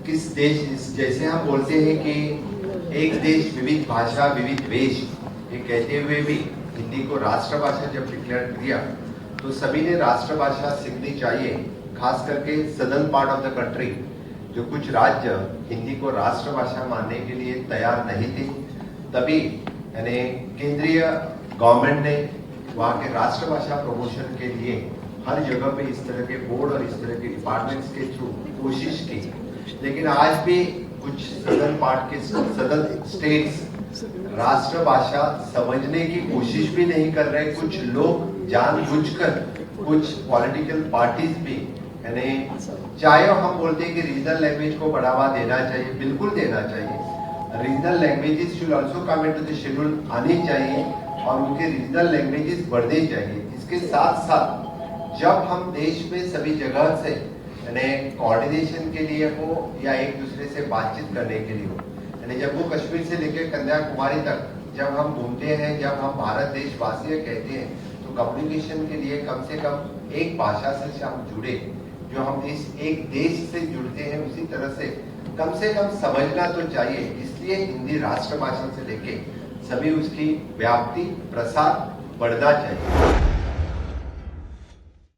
किस देश, जैसे हम बोलते हैं कि एक देश विविध भाषा विविध वेश, ये कहते हुए भी हिंदी को राष्ट्रभाषा जब डिक्लेयर किया तो सभी ने राष्ट्रभाषा सीखनी चाहिए, खास करके southern part of the country जो कुछ राज्य हिंदी को राष्ट्रभाषा मानने के लिए तैयार नहीं थे। तभी यानी केंद्रीय गवर्नमेंट ने वहाँ के राष्ट्रभाषा प्रमोशन के लिए हर जगह पे इस तरह के बोर्ड और इस तरह के डिपार्टमेंट्स के थ्रू कोशिश की। लेकिन आज भी कुछ सदर्न पार्ट के सदर्न स्टेट्स राष्ट्रभाषा समझने की कोशिश भी नहीं कर रहे। कुछ लोग जानबूझकर, कुछ पॉलिटिकल पार्टीज भी, यानी चाहे हम बोलते हैं कि रीजनल लैंग्वेज को बढ़ावा देना चाहिए, बिल्कुल देना चाहिए। Regional languages should also come into the schedule, आनी चाहिए और उनके रीजनल लैंग्वेजेस बढ़ने चाहिए। इसके साथ साथ जब हम देश में सभी जगह से यानी कोऑर्डिनेशन के लिए हो या एक दूसरे से बातचीत करने के लिए हो, यानी जम्मू कश्मीर से लेकर कन्याकुमारी तक जब हम घूमते हैं, जब हम भारत देशवासी कहते हैं, तो कम्युनिकेशन के लिए कम से कम एक भाषा से हम जुड़े, जो हम इस एक देश से जुड़ते हैं उसी तरह से कम समझना तो चाहिए। इसलिए हिंदी राष्ट्रभाषा से लेके सभी उसकी व्याप्ति प्रसार बढ़ना चाहिए।